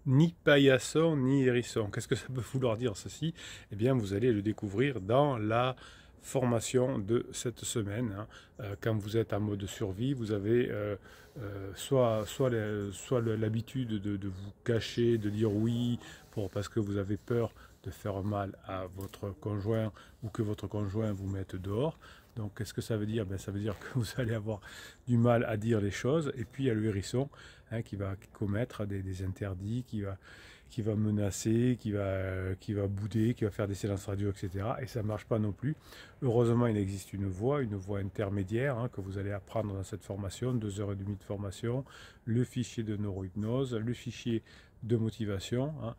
Ni paillasson, ni hérisson. Qu'est-ce que ça peut vouloir dire ceci? Eh bien, vous allez le découvrir dans la formation de cette semaine, hein. Quand vous êtes en mode survie, vous avez soit l'habitude de vous cacher, de dire oui parce que vous avez peur de faire mal à votre conjoint ou que votre conjoint vous mette dehors. Donc, qu'est-ce que ça veut dire? Ben, ça veut dire que vous allez avoir du mal à dire les choses. Et puis, il y a le hérisson, hein, qui va commettre des interdits, qui va menacer, qui va bouder, qui va faire des silences radio, etc. Et ça ne marche pas non plus. Heureusement, il existe une voie intermédiaire, hein, que vous allez apprendre dans cette formation, 2 heures et demie de formation, le fichier de neurohypnose, le fichier de motivation, hein.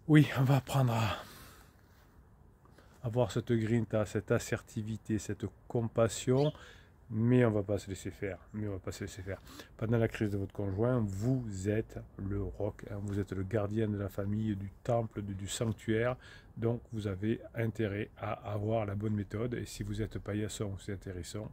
Oui, on va apprendre à avoir cette grinta, cette assertivité, cette compassion, mais on ne va pas se laisser faire. Pendant la crise de votre conjoint, vous êtes le roc, hein, vous êtes le gardien de la famille, du temple, du sanctuaire. Donc vous avez intérêt à avoir la bonne méthode. Et si vous êtes paillasson ou c'est intéressant,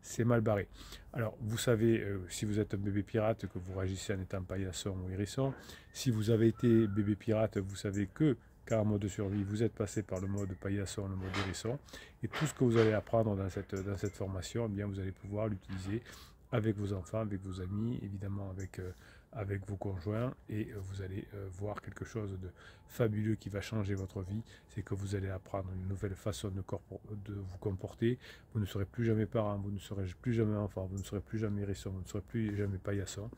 c'est mal barré. Alors, vous savez, si vous êtes un bébé pirate, que vous réagissez en étant paillasson ou hérisson. Si vous avez été bébé pirate, vous savez que, car en mode survie, vous êtes passé par le mode paillasson, le mode hérisson. Et tout ce que vous allez apprendre dans cette formation, eh bien, vous allez pouvoir l'utiliser avec vos enfants, avec vos amis, évidemment avec vos conjoints, et vous allez voir quelque chose de fabuleux qui va changer votre vie. C'est que vous allez apprendre une nouvelle façon de vous comporter. Vous ne serez plus jamais parent, vous ne serez plus jamais enfant, vous ne serez plus jamais hérisson, vous ne serez plus jamais paillasson.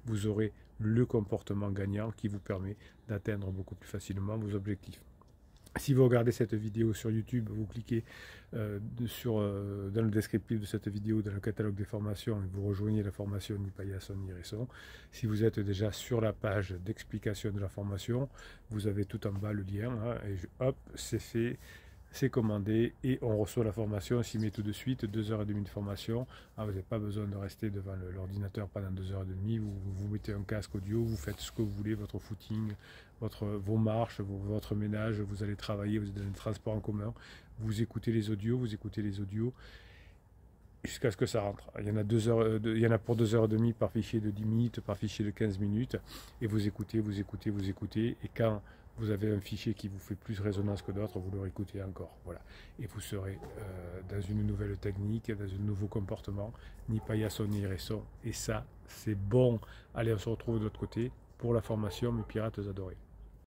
Vous aurez le comportement gagnant qui vous permet d'atteindre beaucoup plus facilement vos objectifs. Si vous regardez cette vidéo sur YouTube, vous cliquez dans le descriptif de cette vidéo, dans le catalogue des formations, et vous rejoignez la formation ni paillasson ni hérisson. Si vous êtes déjà sur la page d'explication de la formation, vous avez tout en bas le lien, hein, et hop, c'est fait. C'est commandé et on reçoit la formation, on s'y met tout de suite, 2 heures et demie de formation. Ah, vous n'avez pas besoin de rester devant l'ordinateur pendant 2 heures et demie, vous mettez un casque audio, vous faites ce que vous voulez, votre footing, vos marches, votre ménage, vous allez travailler, vous êtes dans le transport en commun, vous écoutez les audios, jusqu'à ce que ça rentre. Il y en a, il y en a pour 2 heures et demie par fichier de 10 minutes, par fichier de 15 minutes, et vous écoutez, et quand vous avez un fichier qui vous fait plus résonance que d'autres, vous le réécoutez encore. Voilà. Et vous serez dans une nouvelle technique, dans un nouveau comportement, ni paillasson ni hérisson. Et ça, c'est bon. Allez, on se retrouve de l'autre côté pour la formation Mes Pirates Adorés.